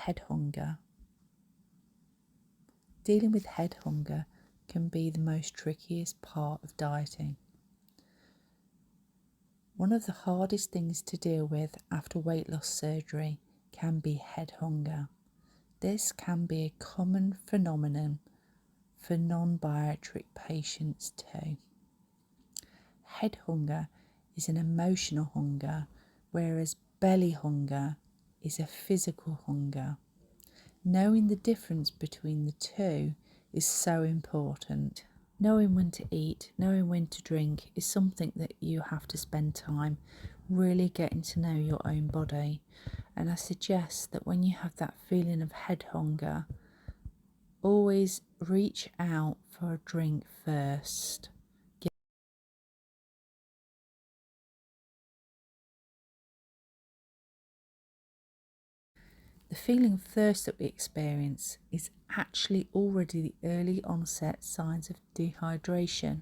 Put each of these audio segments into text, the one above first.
head hunger. Dealing with head hunger can be the most trickiest part of dieting. One of the hardest things to deal with after weight loss surgery can be head hunger. This can be a common phenomenon for non-bariatric patients too. Head hunger is an emotional hunger, whereas belly hunger is a physical hunger. Knowing the difference between the two is so important. Knowing when to eat, knowing when to drink is something that you have to spend time really getting to know your own body. And I suggest that when you have that feeling of head hunger, always reach out for a drink first. The feeling of thirst that we experience is actually already the early onset signs of dehydration.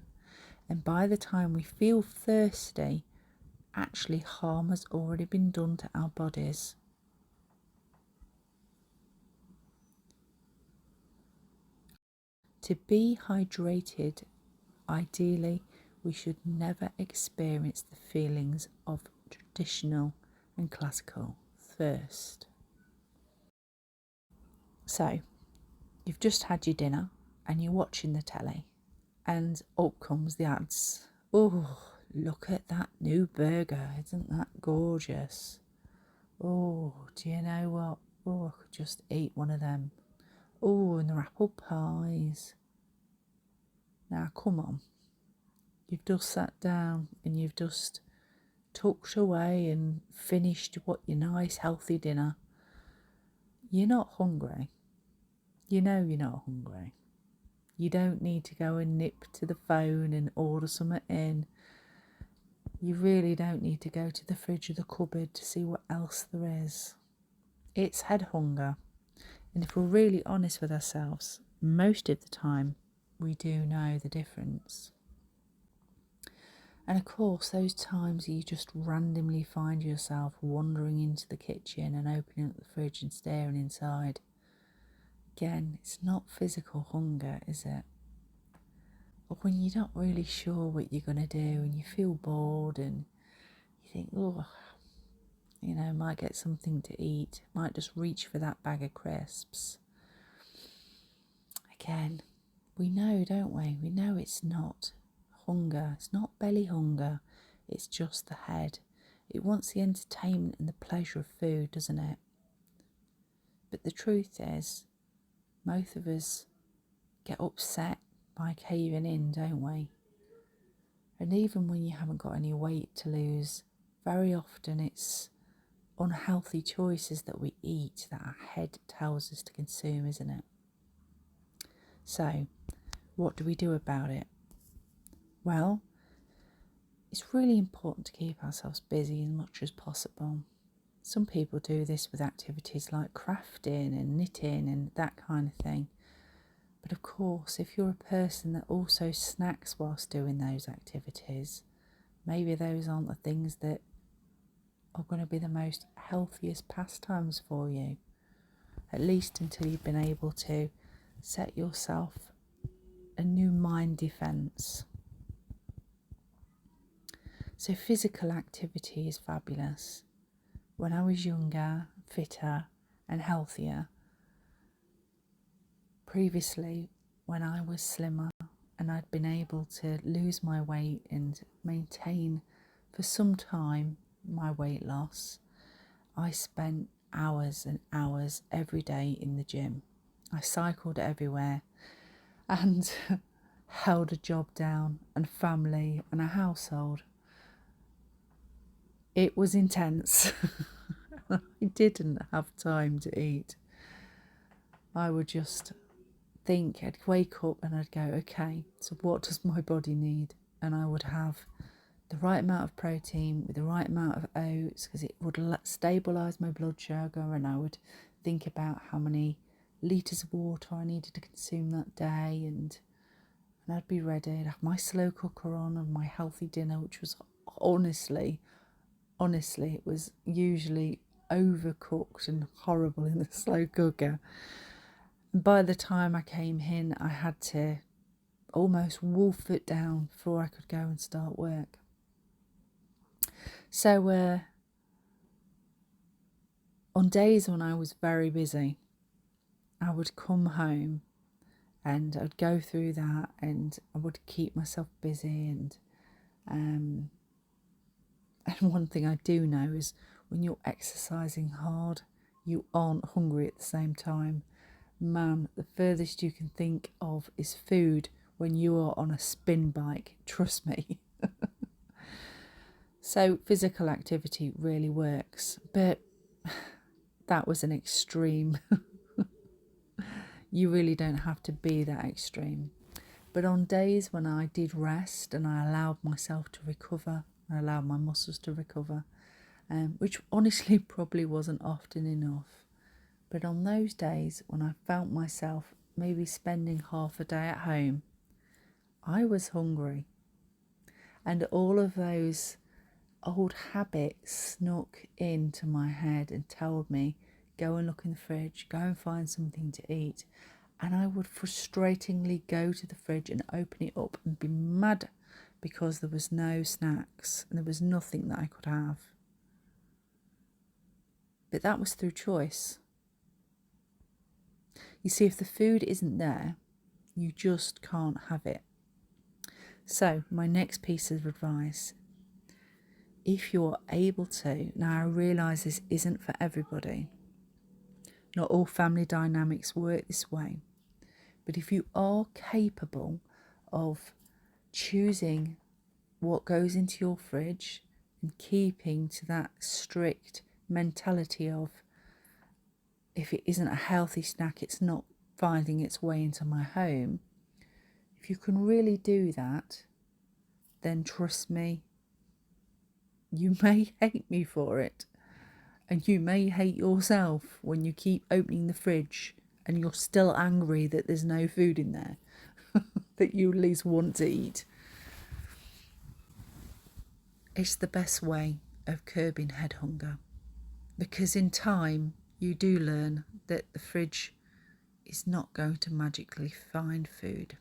And by the time we feel thirsty, actually harm has already been done to our bodies. To be hydrated, ideally, we should never experience the feelings of traditional and classical thirst. So, you've just had your dinner and you're watching the telly, and up comes the ads. Oh, look at that new burger. Isn't that gorgeous? Oh, do you know what? Oh, I could just eat one of them. Oh, and they're apple pies. Now, come on. You've just sat down and you've just tucked away and finished what your nice, healthy dinner. You're not hungry. You know you're not hungry. You don't need to go and nip to the phone and order something in. You really don't need to go to the fridge or the cupboard to see what else there is. It's head hunger. And if we're really honest with ourselves, most of the time we do know the difference. And of course, those times you just randomly find yourself wandering into the kitchen and opening up the fridge and staring inside. Again, it's not physical hunger, is it? Or when you're not really sure what you're going to do and you feel bored and you think, oh, might get something to eat, might just reach for that bag of crisps. Again, we know, don't we? We know it's not hunger. It's not belly hunger. It's just the head. It wants the entertainment and the pleasure of food, doesn't it? But the truth is, most of us get upset by caving in, don't we? And even when you haven't got any weight to lose, very often it's unhealthy choices that we eat that our head tells us to consume, isn't it? So, what do we do about it? Well, it's really important to keep ourselves busy as much as possible. Some people do this with activities like crafting and knitting and that kind of thing. But of course, if you're a person that also snacks whilst doing those activities, maybe those aren't the things that are going to be the most healthiest pastimes for you, at least until you've been able to set yourself a new mind defence. So physical activity is fabulous. When I was younger, fitter and healthier, previously when I was slimmer and I'd been able to lose my weight and maintain for some time my weight loss, I spent hours and hours every day in the gym. I cycled everywhere and held a job down and family and a household. It was intense. I didn't have time to eat. I would just think, I'd wake up and I'd go, okay, so what does my body need? And I would have the right amount of protein with the right amount of oats because it would stabilise my blood sugar, and I would think about how many litres of water I needed to consume that day, and I'd be ready. I'd have my slow cooker on and my healthy dinner, which was honestly, it was usually overcooked and horrible in the slow cooker. By the time I came in, I had to almost wolf it down before I could go and start work. So on days when I was very busy, I would come home and I'd go through that and I would keep myself busy. And one thing I do know is when you're exercising hard, you aren't hungry at the same time. Man, the furthest you can think of is food when you are on a spin bike, trust me. So physical activity really works, but that was an extreme. You really don't have to be that extreme. But on days when I did rest and I allowed myself to recover, I allowed my muscles to recover, which honestly probably wasn't often enough. But on those days when I felt myself maybe spending half a day at home, I was hungry. And all of those old habits snuck into my head and told me, go and look in the fridge, go and find something to eat. And I would frustratingly go to the fridge and open it up and be mad because there was no snacks and there was nothing that I could have. But that was through choice. You see, if the food isn't there, you just can't have it. So my next piece of advice, if you're able to, now I realise this isn't for everybody. Not all family dynamics work this way. But if you are capable of choosing what goes into your fridge and keeping to that strict mentality of, if it isn't a healthy snack, it's not finding its way into my home. If you can really do that, then trust me, you may hate me for it. And you may hate yourself when you keep opening the fridge and you're still angry that there's no food in there that you at least want to eat. It's the best way of curbing head hunger, because in time you do learn that the fridge is not going to magically find food.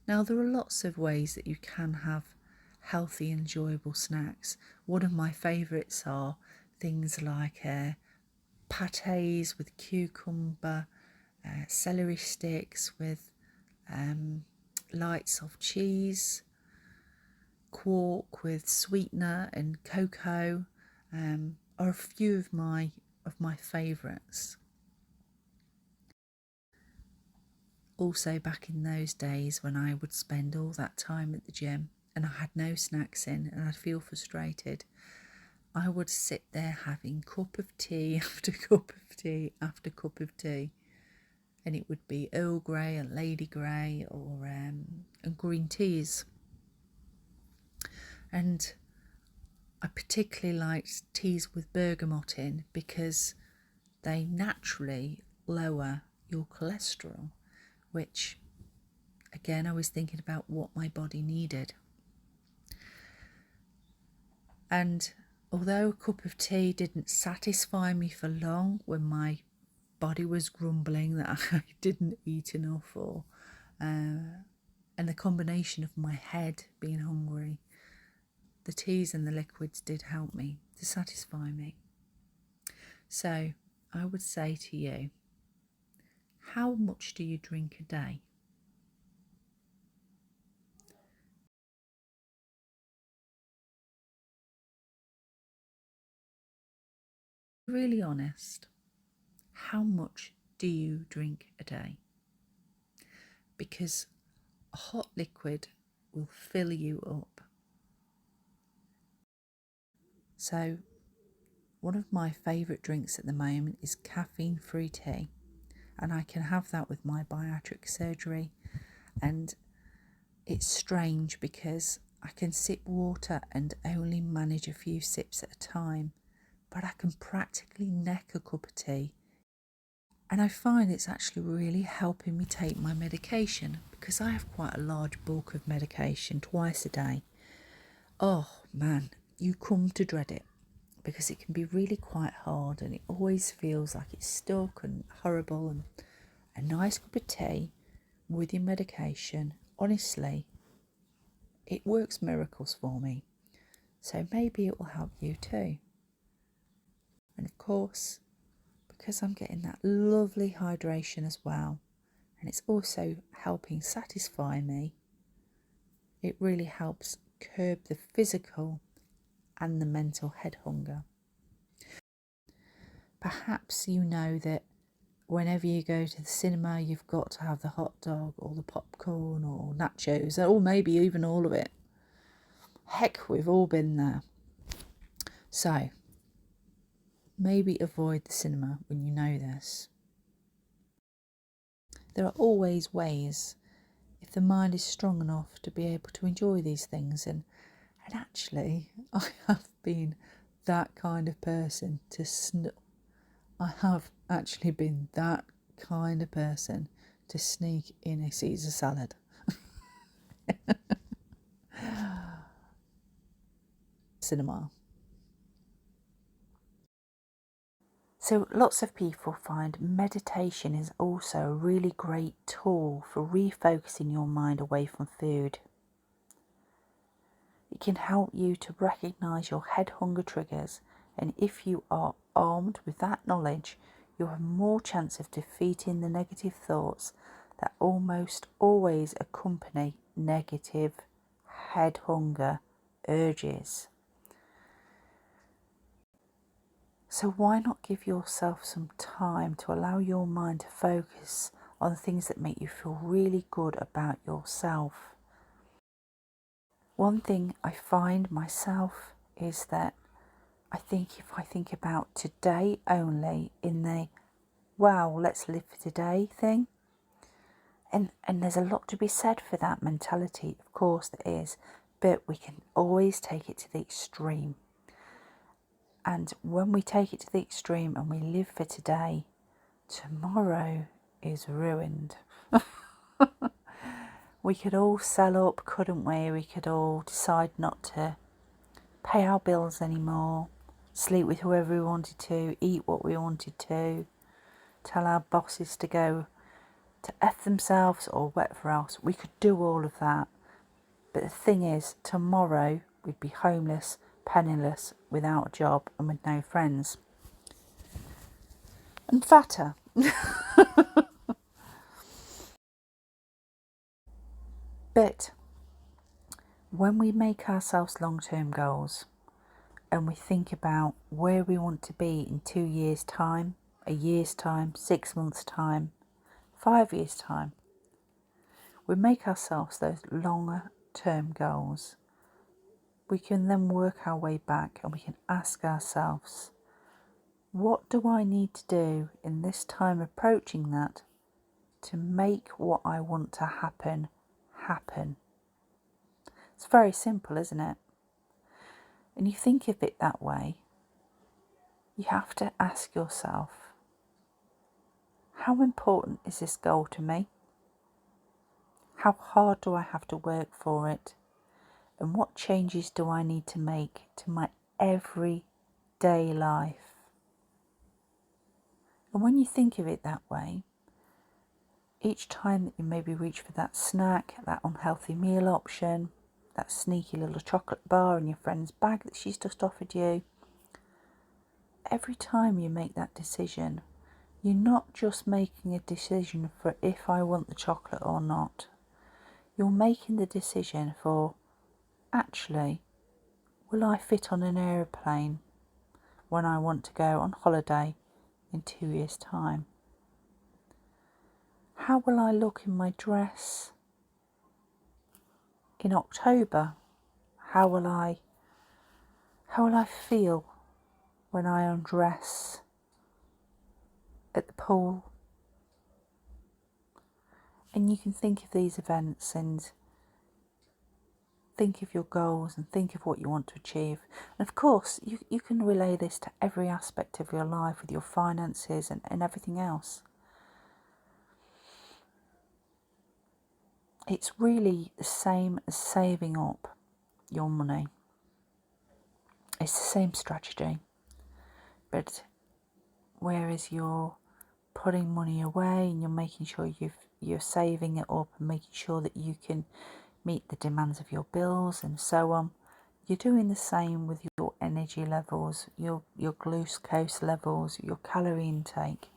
Now, there are lots of ways that you can have healthy, enjoyable snacks. One of my favourites are things like pâtés with cucumber, celery sticks with light soft cheese, quark with sweetener and cocoa, are a few of my favourites. Also, back in those days when I would spend all that time at the gym and I had no snacks in and I'd feel frustrated, I would sit there having cup of tea after cup of tea after cup of tea. And it would be Earl Grey and Lady Grey or and green teas. And I particularly liked teas with bergamot in because they naturally lower your cholesterol, which, again, I was thinking about what my body needed. And although a cup of tea didn't satisfy me for long when my body was grumbling that I didn't eat enough, and the combination of my head being hungry, the teas and the liquids did help me to satisfy me. So I would say to you, how much do you drink a day? Really honest, how much do you drink a day? Because a hot liquid will fill you up. So one of my favourite drinks at the moment is caffeine-free tea, and I can have that with my bariatric surgery. And it's strange because I can sip water and only manage a few sips at a time, but I can practically neck a cup of tea. And I find it's actually really helping me take my medication because I have quite a large bulk of medication twice a day. Oh man, you come to dread it. because it can be really quite hard and it always feels like it's stuck and horrible. And a nice cup of tea with your medication, honestly, it works miracles for me. So maybe it will help you too. And of course, because I'm getting that lovely hydration as well, and it's also helping satisfy me, it really helps curb the physical and the mental head hunger. Perhaps you know that whenever you go to the cinema, you've got to have the hot dog or the popcorn or nachos, or maybe even all of it. Heck, we've all been there. So, maybe avoid the cinema when you know this. There are always ways, if the mind is strong enough, to be able to enjoy these things. And actually, I have been that kind of person I have actually been that kind of person to sneak in a Caesar salad. Cinema. So lots of people find meditation is also a really great tool for refocusing your mind away from food. It can help you to recognise your head hunger triggers, and if you are armed with that knowledge, you have more chance of defeating the negative thoughts that almost always accompany negative head hunger urges. So why not give yourself some time to allow your mind to focus on the things that make you feel really good about yourself? One thing I find myself is that if I think about today only in the wow, let's live for today thing, and there's a lot to be said for that mentality, of course there is, but we can always take it to the extreme. And when we take it to the extreme and we live for today, tomorrow is ruined. We could all sell up, couldn't we? We could all decide not to pay our bills anymore, sleep with whoever we wanted to, eat what we wanted to, tell our bosses to go to F themselves or whatever else. We could do all of that. But the thing is, tomorrow we'd be homeless, penniless, without a job and with no friends. And fatter. But when we make ourselves long-term goals and we think about where we want to be in 2 years' time, a year's time, 6 months' time, 5 years' time, we make ourselves those longer-term goals. We can then work our way back and we can ask ourselves, what do I need to do in this time approaching that to make what I want to happen, happen? It's very simple, isn't it? And you think of it that way, you have to ask yourself, how important is this goal to me? How hard do I have to work for it? And what changes do I need to make to my everyday life? And when you think of it that way, each time that you maybe reach for that snack, that unhealthy meal option, that sneaky little chocolate bar in your friend's bag that she's just offered you, every time you make that decision, you're not just making a decision for if I want the chocolate or not. You're making the decision for, actually, will I fit on an aeroplane when I want to go on holiday in 2 years' time? How will I look in my dress in October? How will I feel when I undress at the pool? And you can think of these events and think of your goals and think of what you want to achieve. And of course, you can relay this to every aspect of your life with your finances and everything else. It's really the same as saving up your money. It's the same strategy. But whereas you're putting money away and you're making sure you're saving it up and making sure that you can meet the demands of your bills and so on, you're doing the same with your energy levels, your glucose levels, your calorie intake.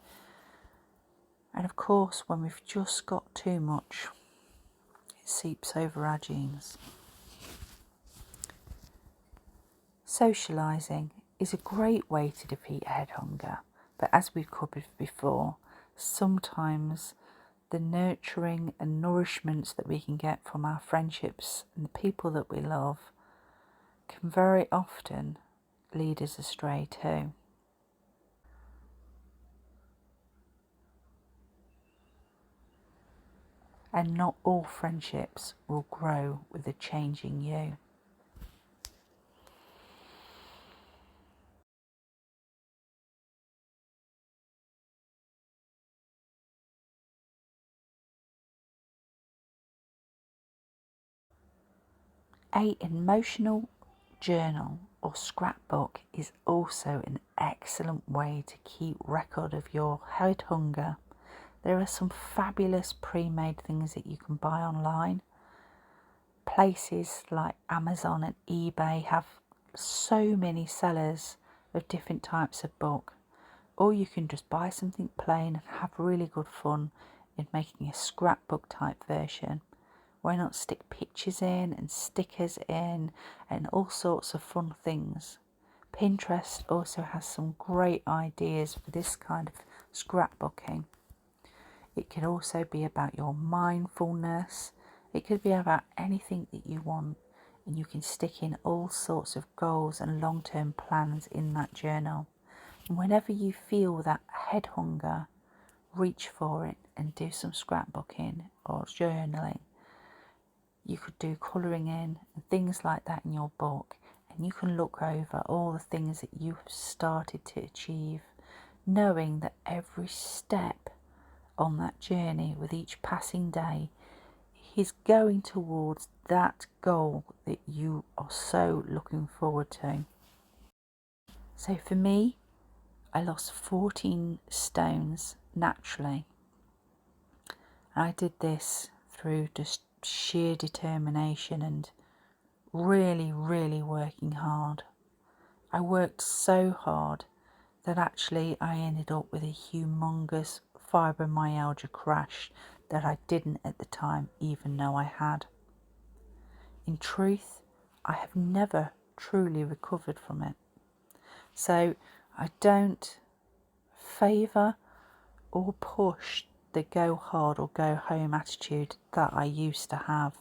And of course, when we've just got too much, it seeps over our genes. Socialising is a great way to defeat head hunger, but as we've covered before, sometimes the nurturing and nourishments that we can get from our friendships and the people that we love can very often lead us astray too. And not all friendships will grow with a changing you. An emotional journal or scrapbook is also an excellent way to keep record of your head hunger. There are some fabulous pre-made things that you can buy online. Places like Amazon and eBay have so many sellers of different types of book. Or you can just buy something plain and have really good fun in making a scrapbook type version. Why not stick pictures in and stickers in and all sorts of fun things? Pinterest also has some great ideas for this kind of scrapbooking. It can also be about your mindfulness. It could be about anything that you want, and you can stick in all sorts of goals and long-term plans in that journal. And whenever you feel that head hunger, reach for it and do some scrapbooking or journaling. You could do colouring in and things like that in your book, and you can look over all the things that you have started to achieve, knowing that every step on that journey with each passing day is going towards that goal that you are so looking forward to. So for me, I lost 14 stones naturally. I did this through just sheer determination and really, really working hard. I worked so hard that actually I ended up with a humongous fibromyalgia crash that I didn't at the time even know I had. In truth, I have never truly recovered from it. So I don't favour or push the go hard or go home attitude that I used to have.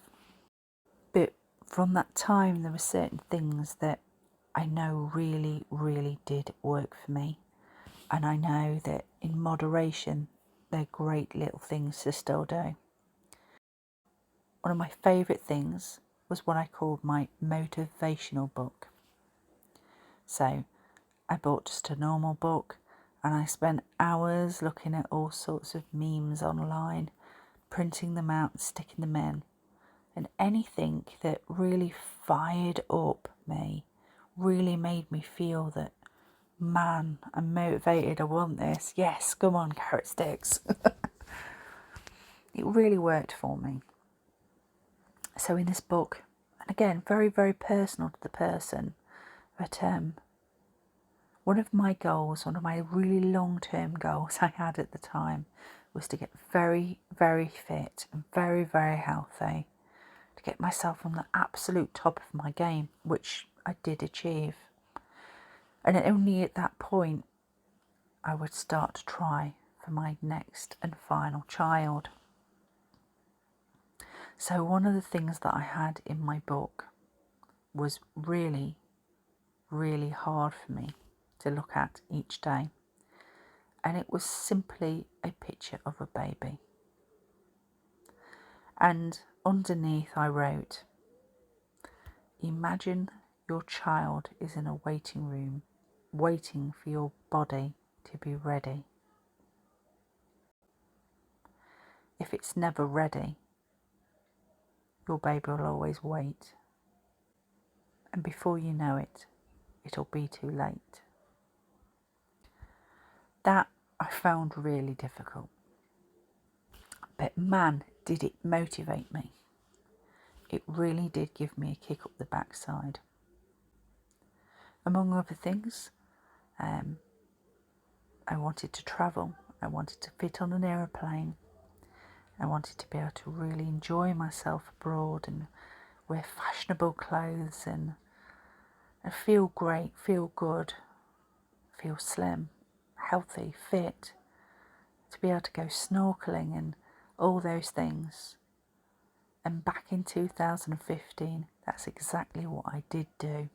But from that time, there were certain things that I know really, really did work for me. And I know that in moderation, they're great little things to still do. One of my favourite things was what I called my motivational book. So I bought just a normal book and I spent hours looking at all sorts of memes online, printing them out and sticking them in. And anything that really fired up me, really made me feel that, man, I'm motivated, I want this. Yes, come on, carrot sticks. It really worked for me. So in this book, and again, very, very personal to the person, but one of my goals, one of my really long-term goals I had at the time was to get very, very fit and very, very healthy, to get myself on the absolute top of my game, which I did achieve. And only at that point, I would start to try for my next and final child. So one of the things that I had in my book was really, really hard for me to look at each day. And it was simply a picture of a baby. And underneath I wrote, imagine your child is in a waiting room, waiting for your body to be ready. If it's never ready, your baby will always wait. And before you know it, it'll be too late. That I found really difficult. But man, did it motivate me. It really did give me a kick up the backside. Among other things, I wanted to travel. I wanted to fit on an aeroplane. I wanted to be able to really enjoy myself abroad and wear fashionable clothes and feel great, feel good, feel slim, healthy, fit, to be able to go snorkeling and all those things. And back in 2015, that's exactly what I did do.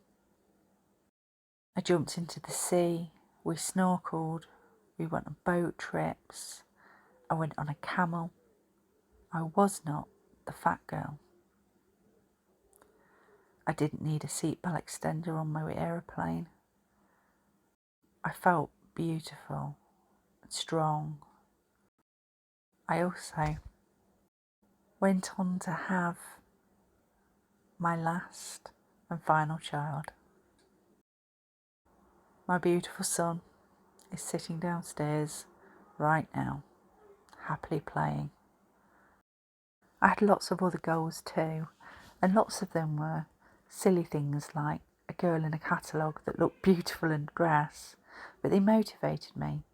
I jumped into the sea, we snorkeled, we went on boat trips, I went on a camel. I was not the fat girl. I didn't need a seatbelt extender on my aeroplane. I felt beautiful and strong. I also went on to have my last and final child. My beautiful son is sitting downstairs right now, happily playing. I had lots of other goals too, and lots of them were silly things like a girl in a catalogue that looked beautiful in a dress, but they motivated me.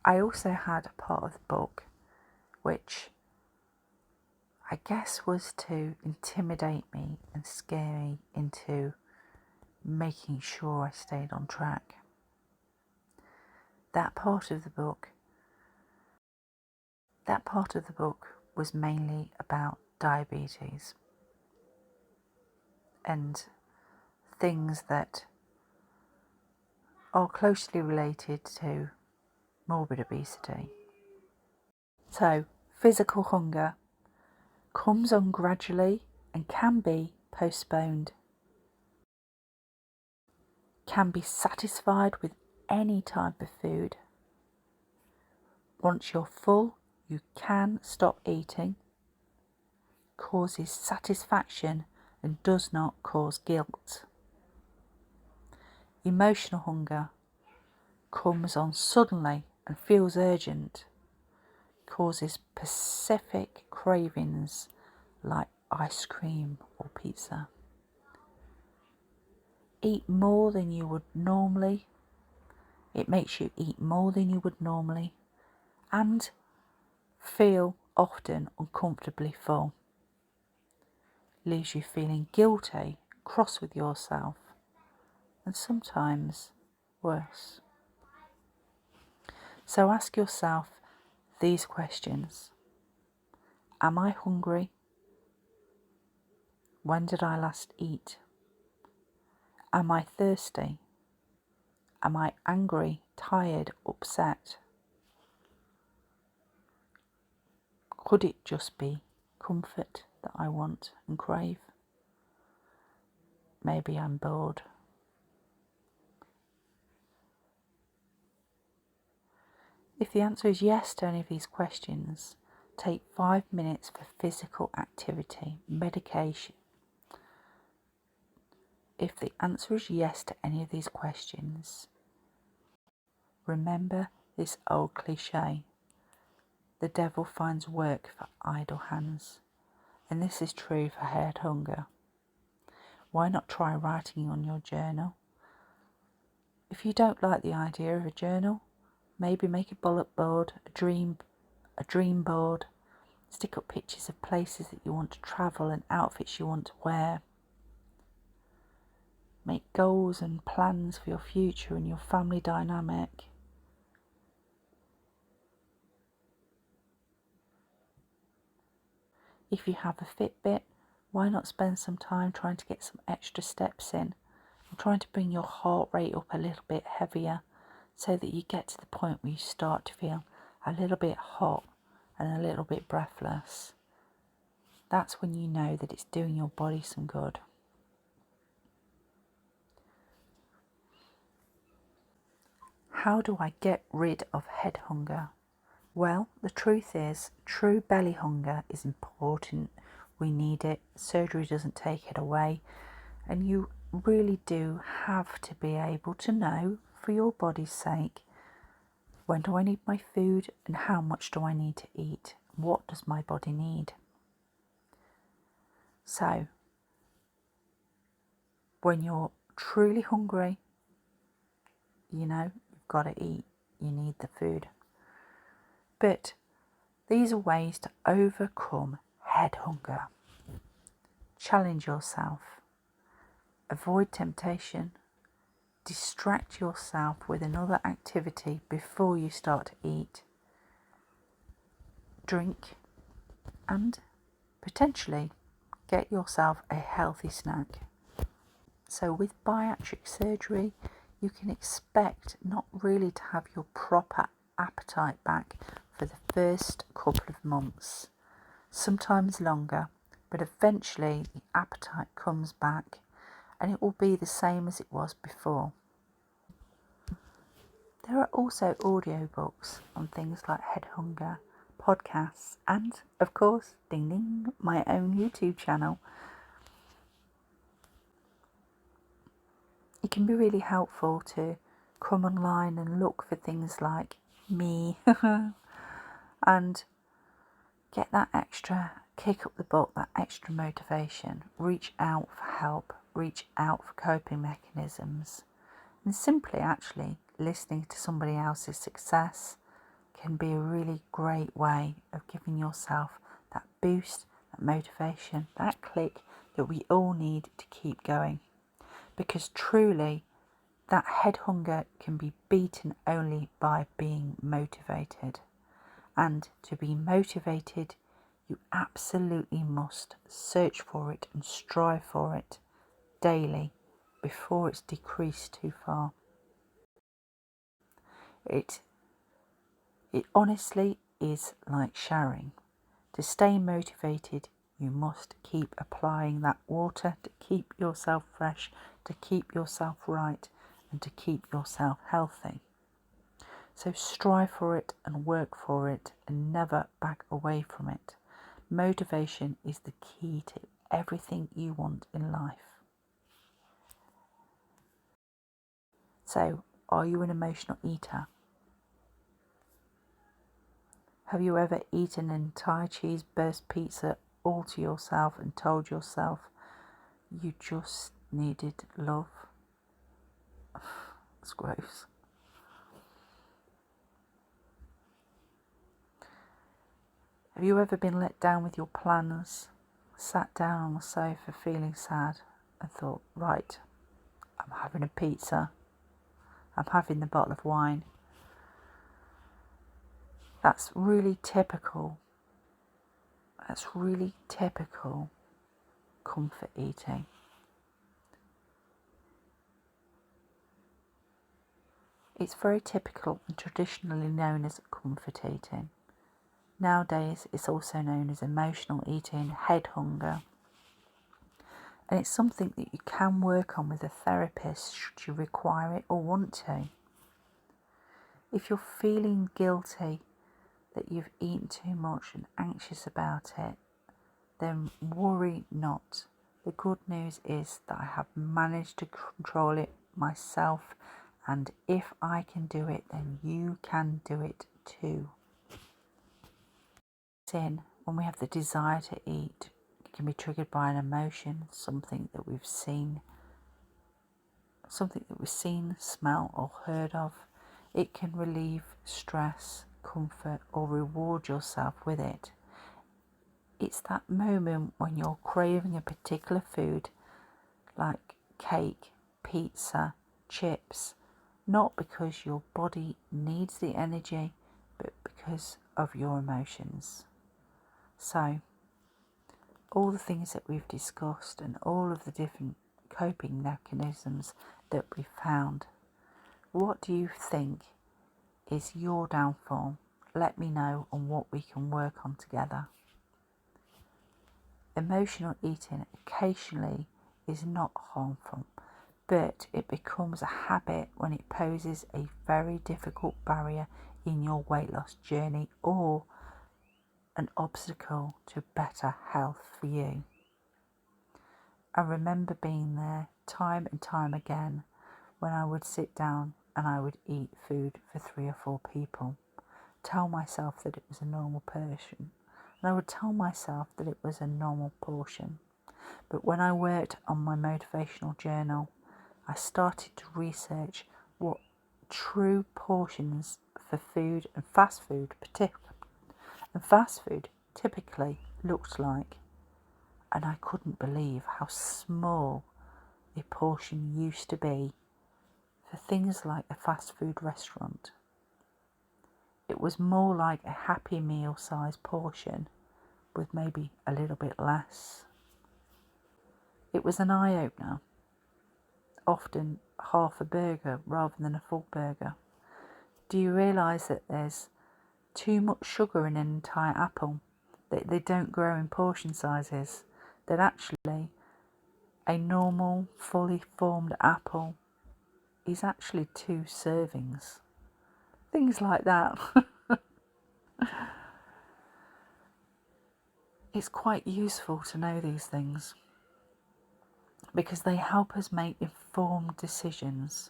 I also had a part of the book which I guess was to intimidate me and scare me into making sure I stayed on track. That part of the book was mainly about diabetes and things that are closely related to morbid obesity. So, physical hunger comes on gradually and can be postponed, can be satisfied with any type of food. Once you're full, you can stop eating, causes satisfaction and does not cause guilt. Emotional hunger comes on suddenly and feels urgent, causes specific cravings like ice cream or pizza. Eat more than you would normally. It makes you eat more than you would normally and feel often uncomfortably full. Leaves you feeling guilty, cross with yourself, and sometimes worse. So ask yourself these questions. Am I hungry? When did I last eat? Am I thirsty? Am I angry, tired, upset? Could it just be comfort that I want and crave? Maybe I'm bored. If the answer is yes to any of these questions, take 5 minutes for physical activity, medication. If the answer is yes to any of these questions, remember this old cliche: the devil finds work for idle hands. And this is true for head hunger. Why not try writing on your journal? If you don't like the idea of a journal, maybe make a bullet board, a dream board. Stick up pictures of places that you want to travel and outfits you want to wear. Make goals and plans for your future and your family dynamic. If you have a Fitbit, why not spend some time trying to get some extra steps in and trying to bring your heart rate up a little bit heavier so that you get to the point where you start to feel a little bit hot and a little bit breathless. That's when you know that it's doing your body some good. How do I get rid of head hunger? Well, the truth is, true belly hunger is important. We need it. Surgery doesn't take it away. And you really do have to be able to know, for your body's sake, when do I need my food and how much do I need to eat? What does my body need? So, when you're truly hungry, you know, you've got to eat, you need the food. But these are ways to overcome head hunger. Challenge yourself, avoid temptation, distract yourself with another activity before you start to eat, drink, and potentially get yourself a healthy snack. So with bariatric surgery, you can expect not really to have your proper appetite back for the first couple of months, sometimes longer, but eventually the appetite comes back and it will be the same as it was before. There are also audiobooks on things like head hunger, podcasts, and of course, ding ding, my own YouTube channel. It can be really helpful to come online and look for things like me and get that extra kick up the butt, that extra motivation, reach out for help, reach out for coping mechanisms, and simply actually listening to somebody else's success can be a really great way of giving yourself that boost, that motivation, that click that we all need to keep going. Because truly, that head hunger can be beaten only by being motivated. And to be motivated, you absolutely must search for it and strive for it daily before it's decreased too far. It honestly is like showering. To stay motivated, you must keep applying that water to keep yourself fresh, to keep yourself right, and to keep yourself healthy. So strive for it and work for it and never back away from it. Motivation is the key to everything you want in life. So, are you an emotional eater? Have you ever eaten an entire cheese burst pizza all to yourself and told yourself you just needed love? It's gross. Have you ever been let down with your plans, sat down on the sofa feeling sad and thought, right, I'm having a pizza, I'm having the bottle of wine? That's really typical. That's really typical comfort eating. It's very typical and traditionally known as comfort eating. Nowadays, it's also known as emotional eating, head hunger. And it's something that you can work on with a therapist should you require it or want to. If you're feeling guilty that you've eaten too much and anxious about it, then worry not. The good news is that I have managed to control it myself, and if I can do it, then you can do it too. Sin, when we have the desire to eat, it can be triggered by an emotion, something that we've seen, smell or heard of. It can relieve stress, comfort, or reward yourself with it. It's that moment when you're craving a particular food, like cake, pizza, chips, not because your body needs the energy, but because of your emotions. So, all the things that we've discussed and all of the different coping mechanisms that we've found, what do you think is your downfall? Let me know on what we can work on together. Emotional eating occasionally is not harmful, but it becomes a habit when it poses a very difficult barrier in your weight loss journey or an obstacle to better health for you. I remember being there time and time again when I would sit down and I would eat food for 3 or 4 people, tell myself that it was a normal portion, and I would tell myself that it was a normal portion. But when I worked on my motivational journal, I started to research what true portions for food and fast food typically looked like, and I couldn't believe how small a portion used to be for things like a fast food restaurant. It was more like a Happy Meal size portion with maybe a little bit less. It was an eye-opener, often half a burger rather than a full burger. Do you realise that there's too much sugar in an entire apple, that they don't grow in portion sizes, that actually a normal, fully formed apple is actually 2 servings? Things like that. It's quite useful to know these things because they help us make informed decisions.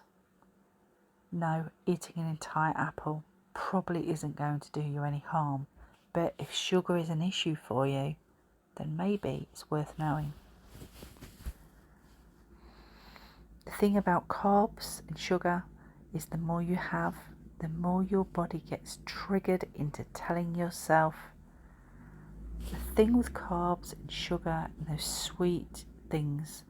No, eating an entire apple probably isn't going to do you any harm, but if sugar is an issue for you, then maybe it's worth knowing. The thing about carbs and sugar is the more you have, the more your body gets triggered into telling yourself. The thing with carbs and sugar and those sweet things,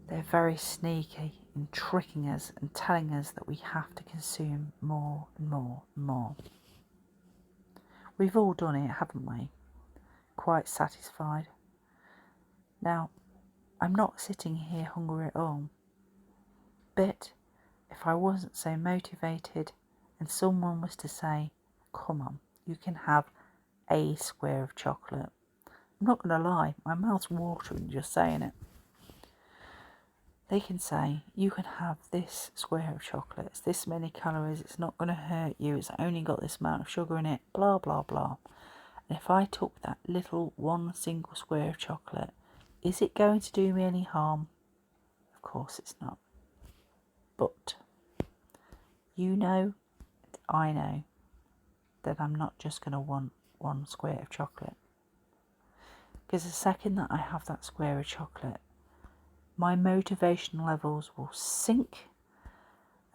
they're very sneaky in tricking us and telling us that we have to consume more and more and more. We've all done it, haven't we? Quite satisfied. Now, I'm not sitting here hungry at all, but if I wasn't so motivated and someone was to say, come on, you can have a square of chocolate, I'm not going to lie, my mouth's watering just saying it. They can say, you can have this square of chocolate, it's this many calories, it's not going to hurt you, it's only got this amount of sugar in it, blah, blah, blah. And if I took that little one single square of chocolate, is it going to do me any harm? Of course it's not. But you know, I know, that I'm not just going to want 1 square of chocolate. Because the second that I have that square of chocolate, my motivation levels will sink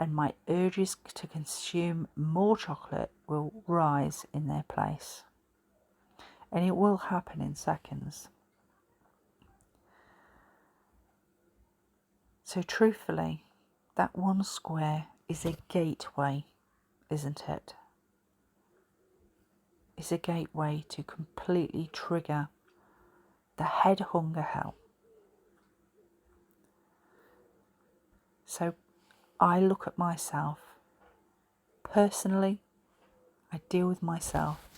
and my urges to consume more chocolate will rise in their place. And it will happen in seconds. So truthfully, that 1 square is a gateway, isn't it? It's a gateway to completely trigger the head hunger hell. So I look at myself, personally, I deal with myself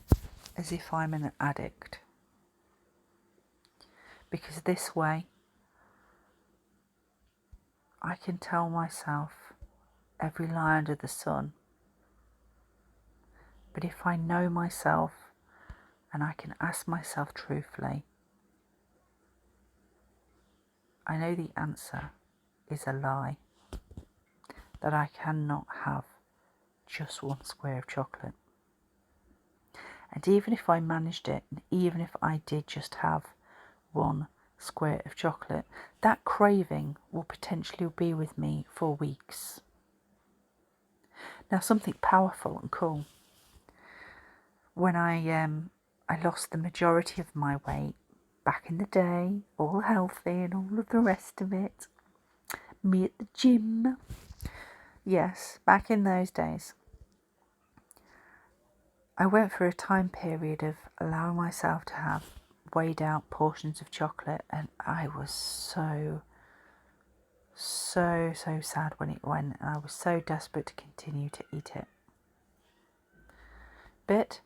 as if I'm an addict. Because this way, I can tell myself every lie under the sun. But if I know myself and I can ask myself truthfully, I know the answer is a lie. That I cannot have just 1 square of chocolate. And even if I managed it, and even if I did just have 1 square of chocolate, that craving will potentially be with me for weeks. Now, something powerful and cool. When I lost the majority of my weight back in the day, all healthy and all of the rest of it, me at the gym. Yes, back in those days, I went through a time period of allowing myself to have weighed out portions of chocolate, and I was so sad when it went, and I was so desperate to continue to eat it. But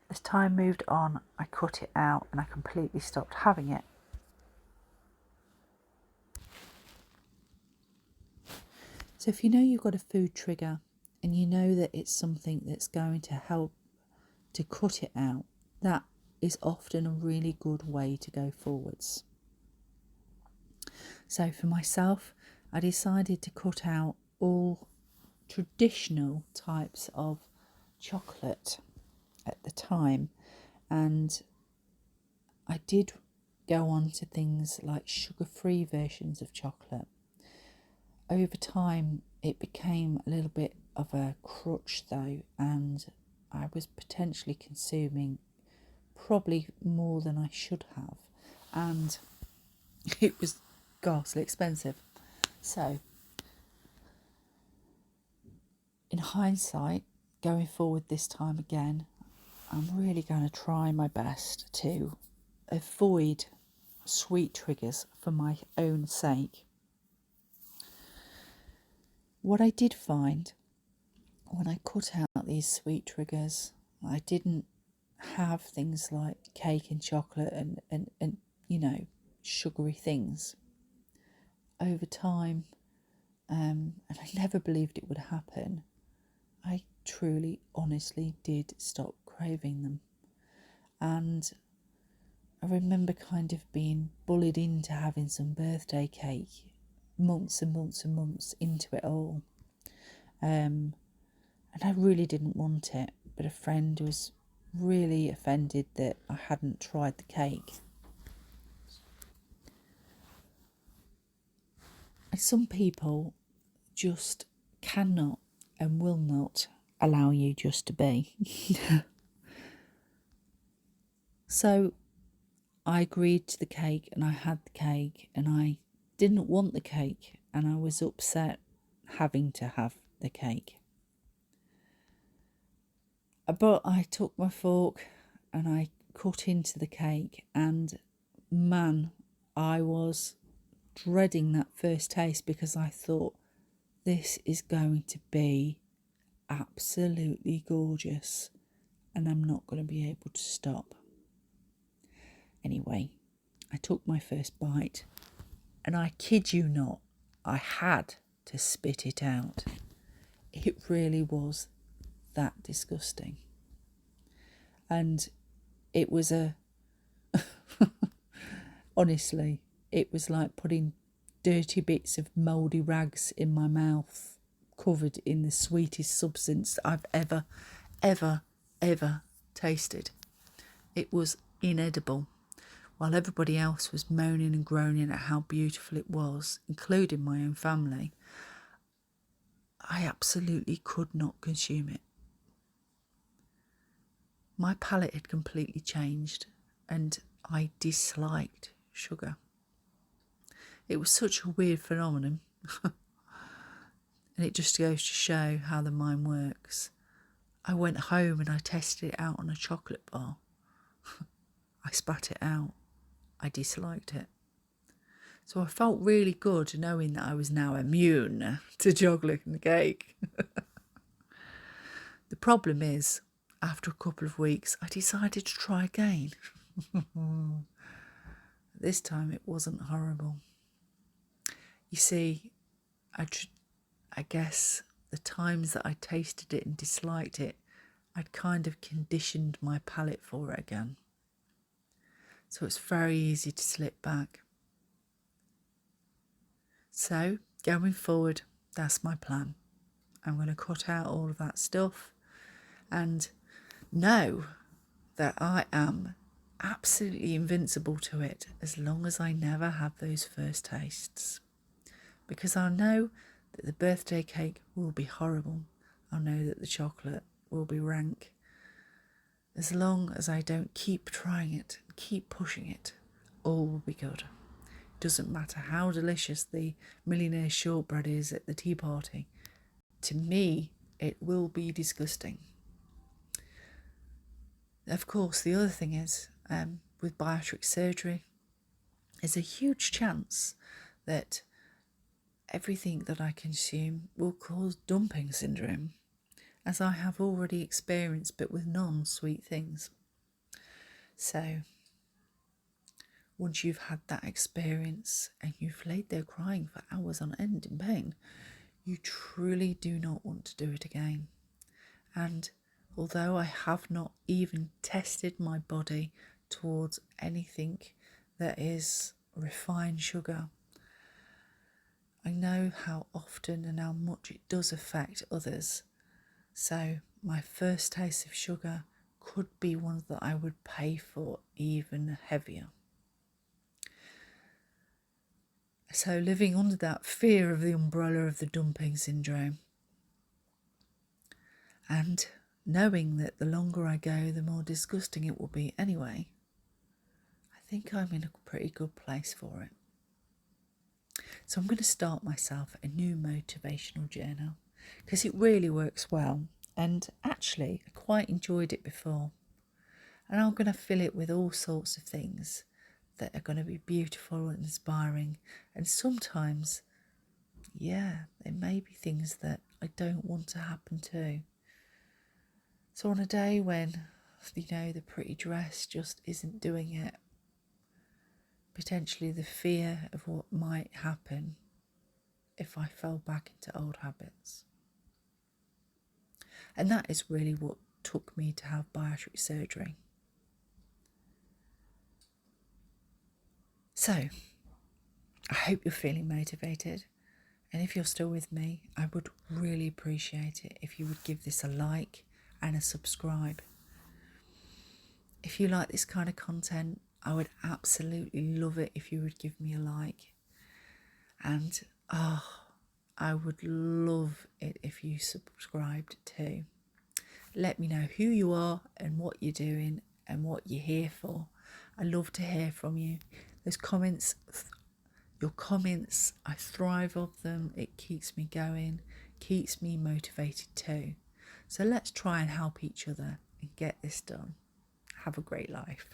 as time moved on, I cut it out and I completely stopped having it. So if you know you've got a food trigger and you know that it's something that's going to help to cut it out, that is often a really good way to go forwards. So for myself, I decided to cut out all traditional types of chocolate at the time, and I did go on to things like sugar-free versions of chocolate. Over time, it became a little bit of a crutch though, and I was potentially consuming probably more than I should have, and it was ghastly expensive. So, in hindsight, going forward this time again, I'm really going to try my best to avoid sweet triggers for my own sake. What I did find when I cut out these sweet triggers, I didn't have things like cake and chocolate and you know, sugary things. Over time, and I never believed it would happen, I truly, honestly did stop craving them. And I remember kind of being bullied into having some birthday cake months and months and months into it all. And I really didn't want it, but a friend was really offended that I hadn't tried the cake. And some people just cannot and will not allow you just to be. So I agreed to the cake and I had the cake, and I didn't want the cake and I was upset having to have the cake. But I took my fork and I cut into the cake, and man, I was dreading that first taste because I thought, this is going to be absolutely gorgeous and I'm not going to be able to stop. Anyway, I took my first bite and I kid you not, I had to spit it out. It really was that disgusting. And it was honestly, it was like putting dirty bits of mouldy rags in my mouth, covered in the sweetest substance I've ever tasted. It was inedible. While everybody else was moaning and groaning at how beautiful it was, including my own family, I absolutely could not consume it. My palate had completely changed and I disliked sugar. It was such a weird phenomenon. And it just goes to show how the mind works. I went home and I tested it out on a chocolate bar. I spat it out. I disliked it. So I felt really good knowing that I was now immune to chocolate and cake. The problem is, after a couple of weeks, I decided to try again. This time it wasn't horrible. You see, I guess the times that I tasted it and disliked it, I'd kind of conditioned my palate for it again. So it's very easy to slip back. So, going forward, that's my plan. I'm going to cut out all of that stuff and know that I am absolutely invincible to it as long as I never have those first tastes. Because I know that the birthday cake will be horrible. I know that the chocolate will be rank. As long as I don't keep trying it, keep pushing it, all will be good. It doesn't matter how delicious the millionaire shortbread is at the tea party. To me, it will be disgusting. Of course, the other thing is, with bariatric surgery, there's a huge chance that everything that I consume will cause dumping syndrome, as I have already experienced, but with non-sweet things. So, once you've had that experience and you've laid there crying for hours on end in pain, you truly do not want to do it again. And although I have not even tested my body towards anything that is refined sugar, I know how often and how much it does affect others. So my first taste of sugar could be one that I would pay for even heavier. So living under that fear of the umbrella of the dumping syndrome, and knowing that the longer I go, the more disgusting it will be anyway, I think I'm in a pretty good place for it. So I'm going to start myself a new motivational journal because it really works well, and actually I quite enjoyed it before. And I'm going to fill it with all sorts of things that are going to be beautiful and inspiring, and sometimes, yeah, there may be things that I don't want to happen too. So on a day when, the pretty dress just isn't doing it, potentially the fear of what might happen if I fell back into old habits. And that is really what took me to have bariatric surgery. So, I hope you're feeling motivated. And if you're still with me, I would really appreciate it if you would give this a like and a subscribe. If you like this kind of content, I would absolutely love it if you would give me a like. And I would love it if you subscribed too. Let me know who you are and what you're doing and what you're here for. I love to hear from you. Those comments, your comments, I thrive off them. It keeps me going, keeps me motivated too. So let's try and help each other and get this done. Have a great life.